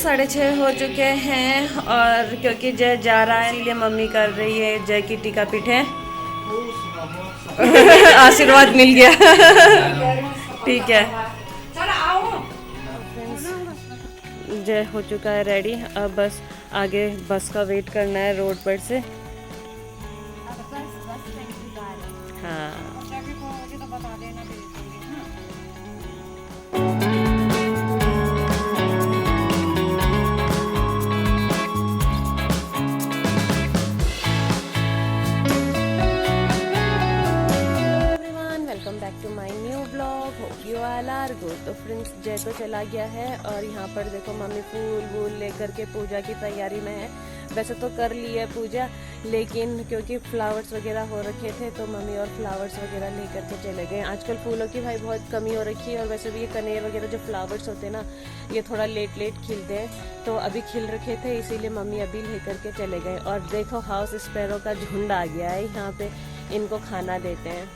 6:30 हो चुके हैं और क्योंकि जय जा रहा है इसलिए मम्मी कर रही है जय की टीका पीठे। आशीर्वाद मिल गया। ठीक है, जय हो चुका है रेडी। अब बस आगे बस का वेट करना है रोड पर से। हाँ, welcome back to my new blog. Hope you all are good. तो फ्रेंड्स, जय तो चला गया है और यहाँ पर देखो मम्मी फूल वूल लेकर के पूजा की तैयारी में है। वैसे तो कर ली है पूजा, लेकिन क्योंकि फ्लावर्स वगैरह हो रखे थे तो मम्मी और फ्लावर्स वगैरह लेकर के चले गए। आजकल फूलों की भाई बहुत कमी हो रखी है और वैसे भी ये कनेर वगैरह जो फ्लावर्स होते हैं ना, ये थोड़ा लेट खिलते हैं, तो अभी खिल रखे थे इसीलिए मम्मी अभी लेकर के चले गए। और देखो हाउस स्पैरो का झुंड आ गया है यहाँ पे, इनको खाना देते हैं।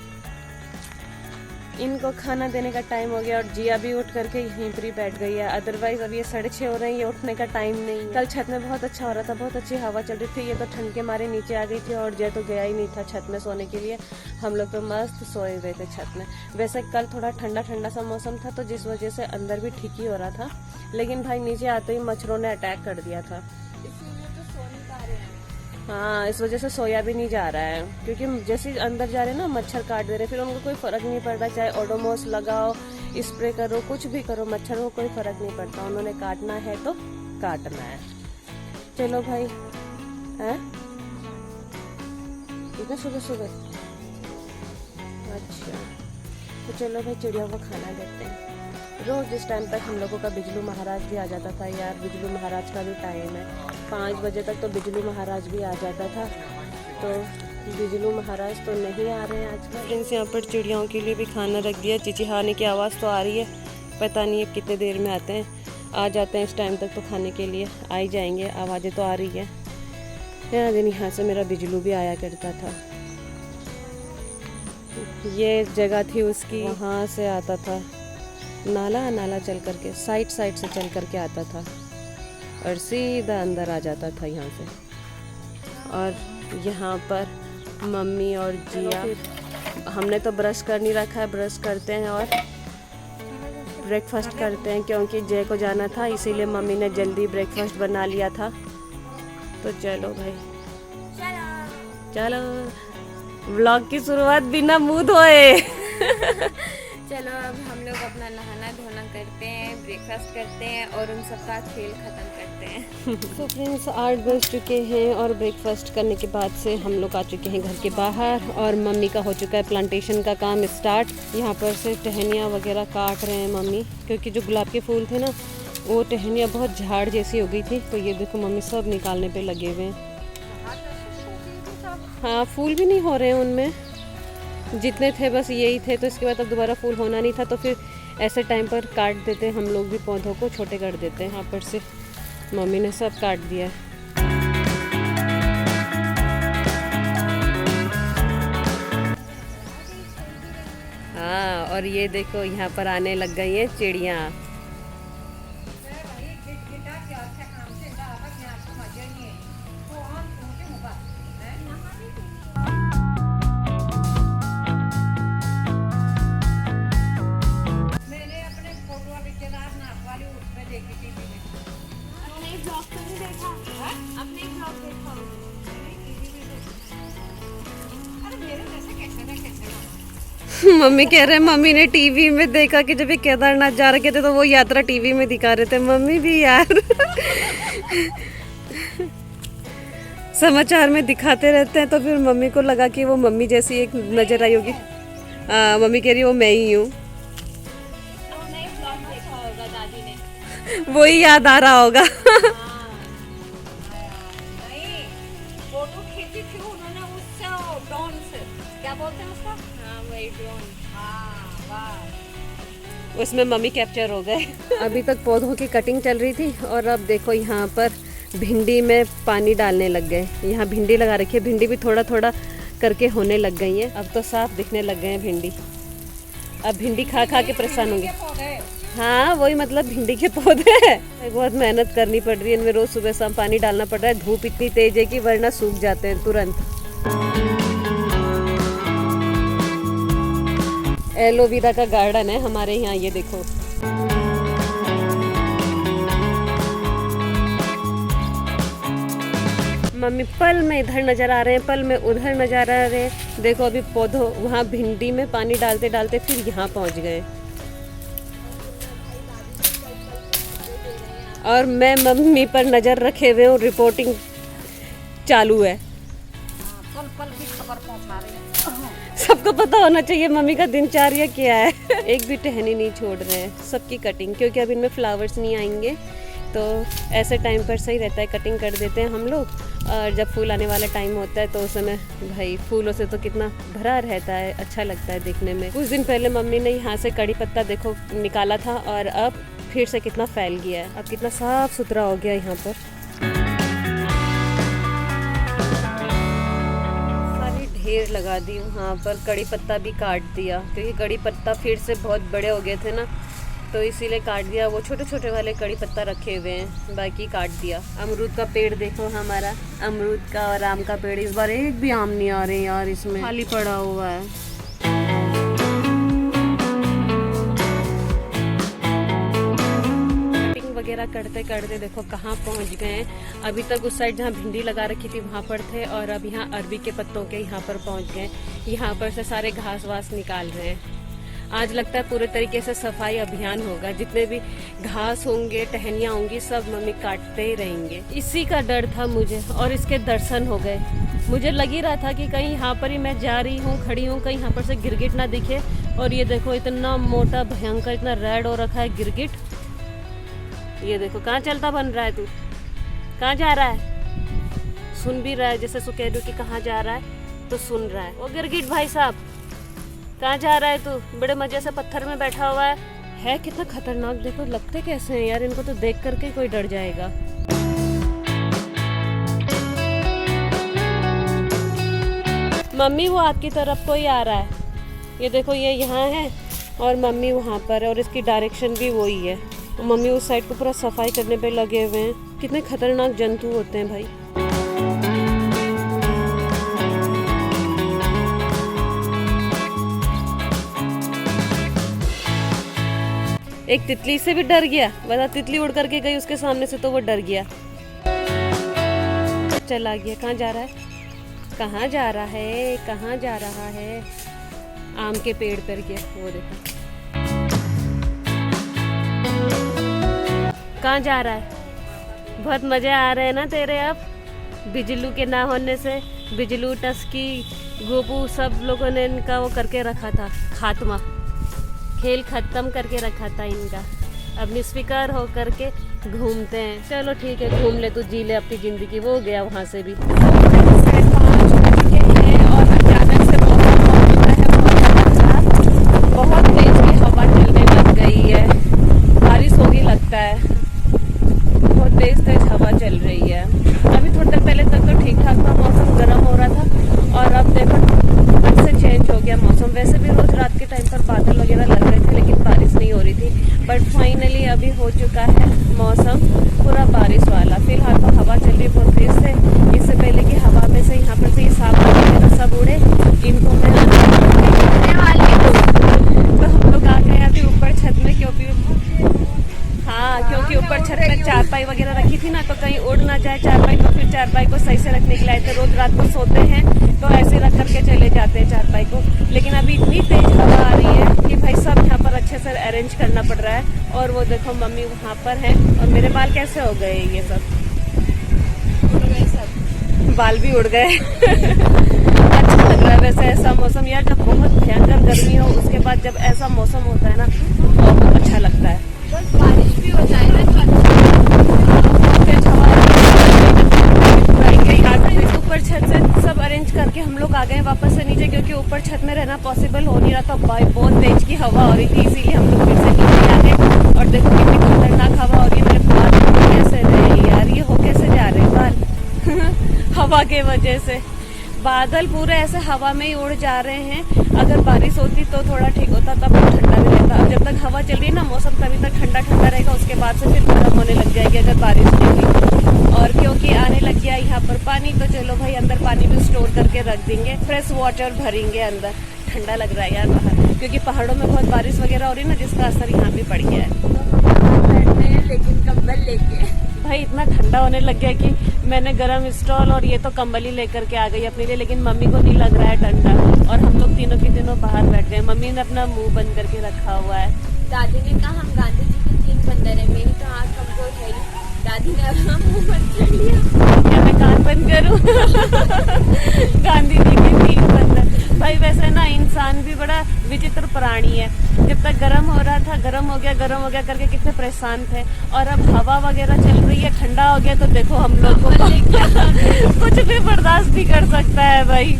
इनको खाना देने का टाइम हो गया और जिया भी उठ करके यहीं पर ही बैठ गई है। अदरवाइज अभी ये 6:30 हो रहे हैं, ये उठने का टाइम नहीं है। कल छत में बहुत अच्छा हो रहा था, बहुत अच्छी हवा चल रही थी, ये तो ठंड के मारे नीचे आ गई थी और जय तो गया ही नहीं था छत में सोने के लिए। हम लोग तो मस्त सोए हुए थे छत में। वैसे कल थोड़ा ठंडा ठंडा सा मौसम था तो जिस वजह से अंदर भी ठीक ही हो रहा था, लेकिन भाई नीचे आते ही मच्छरों ने अटैक कर दिया था। हाँ, इस वजह से सोया भी नहीं जा रहा है, क्योंकि जैसे अंदर जा रहे हैं ना मच्छर काट दे रहे, फिर उनको कोई फर्क नहीं पड़ता। चाहे ओडोमोस लगाओ, स्प्रे करो, कुछ भी करो, मच्छरों को कोई फर्क नहीं पड़ता। उन्होंने काटना है तो काटना है। चलो भाई, हैं इतना सुबह सुबह? अच्छा, तो चलो भाई चिड़ियों को खाना देते हैं। रोज इस टाइम तक हम लोगों का बिजलू महाराज भी आ जाता था यार। बिजलू महाराज का भी टाइम है, 5 बजे तक तो बिजलू महाराज भी आ जाता था, तो बिजलू महाराज तो नहीं आ रहे हैं आजकल। इनसे यहाँ पर चिड़ियाओं के लिए भी खाना रख दिया। चिचिहाने की आवाज़ तो आ रही है, पता नहीं है कितने देर में आते हैं। आ जाते हैं इस टाइम तक तो खाने के लिए आ ही जाएंगे। आवाज़ें तो आ रही है। इतना दिन यहाँ से मेरा बिजलू भी आया करता था। ये जगह थी उसकी, वहाँ से आता था, नाला चल करके साइड से चल करके आता था और सीधा अंदर आ जाता था यहाँ से। और यहाँ पर मम्मी और जिया, हमने तो ब्रश कर नहीं रखा है, ब्रश करते हैं और ब्रेकफास्ट करते हैं, क्योंकि जय को जाना था इसीलिए मम्मी ने जल्दी ब्रेकफास्ट बना लिया था। तो चलो भाई, चलो व्लॉग की शुरुआत बिना मुंह धोए। चलो अब हम लोग अपना नहाना धोना करते हैं, ब्रेकफास्ट करते हैं और उन सब का खेल ख़त्म करते हैं। तो फ्रेंड्स, 8 बज चुके हैं और ब्रेकफास्ट करने के बाद से हम लोग आ चुके हैं घर के बाहर और मम्मी का हो चुका है प्लांटेशन का काम स्टार्ट। यहाँ पर से टहनियाँ वगैरह काट रहे हैं मम्मी, क्योंकि जो गुलाब के फूल थे ना, वो टहनियाँ बहुत झाड़ जैसी हो गई थी, तो ये देखो मम्मी सब निकालने पर लगे हुए हैं। हाँ, फूल भी नहीं हो रहे हैं उनमें, जितने थे बस यही थे, तो इसके बाद अब दोबारा फूल होना नहीं था, तो फिर ऐसे टाइम पर काट देते हैं हम लोग भी, पौधों को छोटे कर देते हैं। यहाँ पर से मम्मी ने सब काट दिया। हाँ, और ये देखो यहाँ पर आने लग गई हैं चिड़िया। मम्मी कह रहे हैं मम्मी ने टीवी में देखा कि जब ये केदारनाथ जा रखे थे तो वो यात्रा टीवी में दिखा रहे थे। मम्मी भी यार समाचार में दिखाते रहते हैं, तो फिर मम्मी को लगा कि वो मम्मी जैसी एक नजर आई होगी। मम्मी कह रही वो मैं ही हूँ। वही याद आ रहा होगा। फोटो खींची थी उन्होंने उससे, ड्रोन से, क्या बोलते हैं उसका? हाँ, वही ड्रोन। हाँ, वाह, उसमें मम्मी कैप्चर हो गए। अभी तक पौधों की कटिंग चल रही थी और अब देखो यहाँ पर भिंडी में पानी डालने लग गए। यहाँ भिंडी लगा रखी है, भिंडी भी थोड़ा थोड़ा करके होने लग गई है। अब तो साफ दिखने लग गए हैं भिंडी। अब भिंडी खा खा के परेशान होंगे। हाँ वही मतलब भिंडी के पौधे हैं। बहुत मेहनत करनी पड़ रही है इनमें, रोज सुबह शाम पानी डालना पड़ रहा है। धूप इतनी तेज है कि वरना सूख जाते हैं तुरंत। एलोवेरा का गार्डन है हमारे यहाँ, ये देखो। मम्मी पल में इधर नजर आ रहे हैं, पल में उधर नजर आ रहे हैं। देखो अभी पौधों वहाँ भिंडी में पानी डालते डालते फिर यहाँ पहुँच गए। और मैं मम्मी पर नजर रखे हुए हूँ, रिपोर्टिंग चालू है। पल पल की खबर पहुंचा रहे हैं। सबको पता होना चाहिए मम्मी का दिनचर्या क्या है। एक भी टहनी नहीं छोड़ रहे हैं, सबकी कटिंग, क्योंकि अब इनमें फ्लावर्स नहीं आएंगे तो ऐसे टाइम पर सही रहता है, कटिंग कर देते हैं हम लोग। और जब फूल आने वाला टाइम होता है तो उस समय भाई फूलों से तो कितना भरा रहता है, अच्छा लगता है देखने में। कुछ दिन पहले मम्मी ने यहाँ से कड़ी पत्ता देखो निकाला था और अब फिर से कितना फैल गया है, अब कितना साफ सुथरा हो गया यहाँ पर। सारी ढेर लगा दी वहाँ पर, कड़ी पत्ता भी काट दिया क्योंकि कड़ी पत्ता फिर से बहुत बड़े हो गए थे ना, तो इसीलिए काट दिया। वो छोटे छोटे वाले कड़ी पत्ता रखे हुए हैं, बाकी काट दिया। अमरूद का पेड़ देखो हमारा, अमरूद का और आम का पेड़, इस बार एक भी आम नहीं आ रहे यार, इसमें खाली पड़ा हुआ है। कटिंग वगैरह करते करते देखो कहाँ पहुँच गए हैं। अभी तक उस साइड जहाँ भिंडी लगा रखी थी वहाँ पर थे और अब यहाँ अरबी के पत्तों के यहाँ पर पहुँच गए। यहाँ पर से सारे घास वास निकाल रहे हैं। आज लगता है पूरे तरीके से सफाई अभियान होगा, जितने भी घास होंगे टहनियाँ होंगी सब मम्मी काटते ही रहेंगे। इसी का डर था मुझे और इसके दर्शन हो गए। मुझे लग ही रहा था कि कहीं यहाँ पर ही मैं जा रही हूँ, खड़ी हूँ, कहीं यहाँ पर से गिरगिट ना दिखे। और ये देखो इतना मोटा भयंकर, इतना रेड हो रखा है गिरगिट। ये देखो कहाँ चलता बन रहा है, तू कहाँ जा रहा है? सुन भी रहा है, जैसे सो कह रही कि कहाँ जा रहा है तो सुन रहा है। ओ गिरगिट भाई साहब कहाँ जा रहा है तू? बड़े मजे से पत्थर में बैठा हुआ है कितना खतरनाक। देखो लगते कैसे हैं यार, इनको तो देख करके कोई डर जाएगा। मम्मी वो आपकी तरफ कोई आ रहा है, ये देखो ये यहाँ है और मम्मी वहाँ पर है और इसकी डायरेक्शन भी वही है। मम्मी उस साइड को पूरा सफाई करने पे लगे हुए हैं। कितने खतरनाक जंतु होते हैं भाई। एक तितली से भी डर गया, बता तितली उड़ करके गई उसके सामने से तो वो डर गया, चला गया। कहाँ जा रहा है, कहाँ जा रहा है, कहाँ जा रहा है? आम के पेड़ पर गया, वो देखो कहाँ जा रहा है। बहुत मजे आ रहे हैं ना तेरे अब, बिजलू के ना होने से। बिजलू, टस्की, गोपू सब लोगों ने इनका वो करके रखा था, खात्मा, खेल खत्म करके रखा था इनका। अब निस्फिकर हो करके घूमते हैं। चलो ठीक है, घूम ले, तू जी ले अपनी जिंदगी। वो गया वहाँ से भी। और अचानक से बहुत तेज की हवा चलने लग गई है, बारिश होगी लगता है। बहुत तेज तेज हवा चल रही है। अभी थोड़ी देर पहले तक तो ठीक ठाक था मौसम, गर्म हो रहा था और अब देखो अब से चेंज हो गया मौसम। वैसे भी रोज रात के टाइम पर बादल वगैरह लग रहे थे लेकिन बारिश नहीं हो रही थी, बट फाइनली अभी हो चुका है मौसम पूरा बारिश वाला। फिलहाल तो हवा चल रही है बहुत तेज से। इससे पहले कि हवा में से यहाँ पर से ये सांप वगैरह सब उड़े, इनको मैं वाली तो हम लोग आ गए अभी ऊपर छत में, क्योंकि ऊपर छत में चारपाई वगैरह रखी थी ना, तो कहीं उड़ ना जाए चारपाई, तो फिर चारपाई को सही से रखने के लिए आए थे। रोज रात को सोते हैं तो ऐसे रख करके चले जाते हैं चारपाई को, लेकिन अभी इतनी तेज हवा आ रही है कि भाई सब यहाँ पर अच्छे से अरेंज करना पड़ रहा है। और वो देखो मम्मी वहाँ पर है और मेरे बाल कैसे हो गए, ये सब बाल भी उड़ गए। अच्छा लग रहा है वैसे ऐसा मौसम यार, जब बहुत भयंकर गर्मी हो उसके बाद जब ऐसा मौसम होता है ना बहुत अच्छा लगता है। बस बारिश भी हो जाए ना तो ऊपर छत से सब अरेंज करके हम लोग आ गए वापस से नीचे, क्योंकि ऊपर छत में रहना पॉसिबल हो नहीं रहा था। बहुत तेज की हवा हो रही थी, इसीलिए हम लोग फिर से नीचे आ गए। और देखो कितनी खतरनाक हवा हो रही है। मेरे बाल कैसे रहे यार, ये हो कैसे जा रहे बाल हवा के वजह से। बादल पूरे ऐसे हवा में ही उड़ जा रहे हैं। अगर बारिश होती तो थोड़ा ठीक होता, तब ठंडा भी रहता। अब जब तक हवा चल रही है ना, मौसम तभी तक ठंडा ठंडा रहेगा, उसके बाद से फिर गर्म होने लग जाएगी अगर बारिश होगी। और क्योंकि आने लग गया यहाँ पर पानी, तो चलो भाई अंदर पानी भी स्टोर करके रख देंगे, फ्रेश वाटर भरेंगे अंदर। ठंडा लग रहा है यार बाहर, क्योंकि पहाड़ों में बहुत बारिश वगैरह हो रही है ना, जिसका असर यहाँ भी पड़ गया है। लेकिन कंबल लेके भाई इतना ठंडा होने लग गया कि मैंने गरम स्टॉल और ये तो कंबल ही लेकर के आ गई अपने लिए, लेकिन मम्मी को नहीं लग रहा है ठंडा। और हम लोग तीनों के तीनों बाहर बैठ गए। मम्मी ने अपना मुंह बंद करके रखा हुआ है। दादी ने कहा हम गांधी जी के 3 बंदर है, मेरी तो आँख कमजोर है ही। दादी ने अपना मुंह बंद कर लिया। क्या मैं कान बंद करूं? गांधी जी के 3 बंदर। भाई वैसे ना इंसान भी बड़ा विचित्र प्राणी है। जब तक गर्म हो रहा था, गर्म हो गया करके कितने परेशान थे, और अब हवा वगैरह चल रही है, ठंडा हो गया, तो देखो हम लोग को कुछ भी बर्दाश्त नहीं कर सकता है भाई।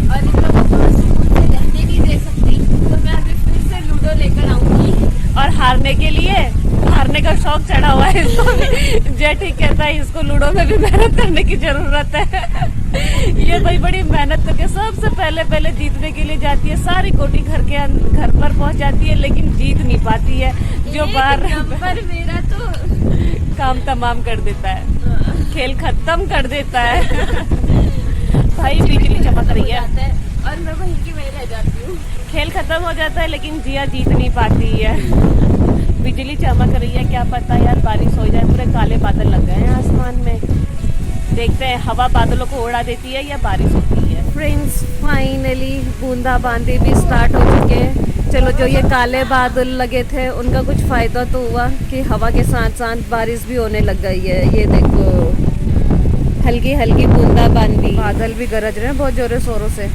और इन लोगों को सुकून से रहने नहीं दे सकती, तो मैं अभी फिर से लूडो लेकर आऊंगी। और हारने का शौक चढ़ा हुआ है इसको भी। जय ठीक कहता है, इसको लूडो में भी मेहनत करने की जरूरत है। ये भाई बड़ी मेहनत करके सबसे पहले जीतने के लिए जाती है। सारी कोटी घर पर पहुंच जाती है, लेकिन जीत नहीं पाती है। जो बाहर नंबर मेरा तो काम तमाम कर देता है, खेल खत्म कर देता है। भाई बिजली चमक रही है और मैं वहीं की वहीं रह जाती हूँ। खेल खत्म हो जाता है, लेकिन जिया जीत नहीं पाती है। बिजली चमक रही है, क्या पता यार बारिश हो जाए। पूरे काले बादल लग गए हैं आसमान में। देखते हैं हवा बादलों को उड़ा देती है या बारिश होती है। फ्रेंड्स फाइनली बूंदाबांदी भी स्टार्ट हो चुके हैं। चलो जो ये काले बादल लगे थे उनका कुछ फायदा तो हुआ कि हवा के साथ साथ बारिश भी होने लग गई है। ये देखो हल्की हल्की बूंदाबांदी, बादल भी गरज रहे हैं बहुत जोरों शोरों से।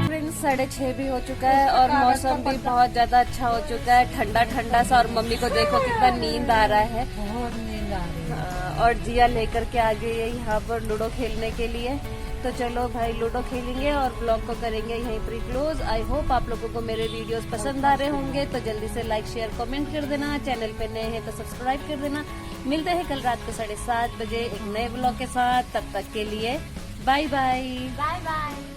फ्रेंड्स 6:30 भी हो चुका है और मौसम भी बहुत ज्यादा अच्छा हो चुका है, ठंडा ठंडा सा। और मम्मी को देखो कितना नींद आ रहा है, बहुत नींद आ रही है। और जिया लेकर के आ गई है यहाँ पर लूडो खेलने के लिए। तो चलो भाई लूडो खेलेंगे और ब्लॉग को करेंगे यहीं पर क्लोज। आई होप आप लोगों को मेरे वीडियोस पसंद आ रहे होंगे, तो जल्दी से लाइक शेयर कमेंट कर देना। चैनल पे नए हैं तो सब्सक्राइब कर देना। मिलते हैं कल रात को 7:30 बजे एक नए ब्लॉग के साथ। तब तक के लिए बाय बाय। Bye bye.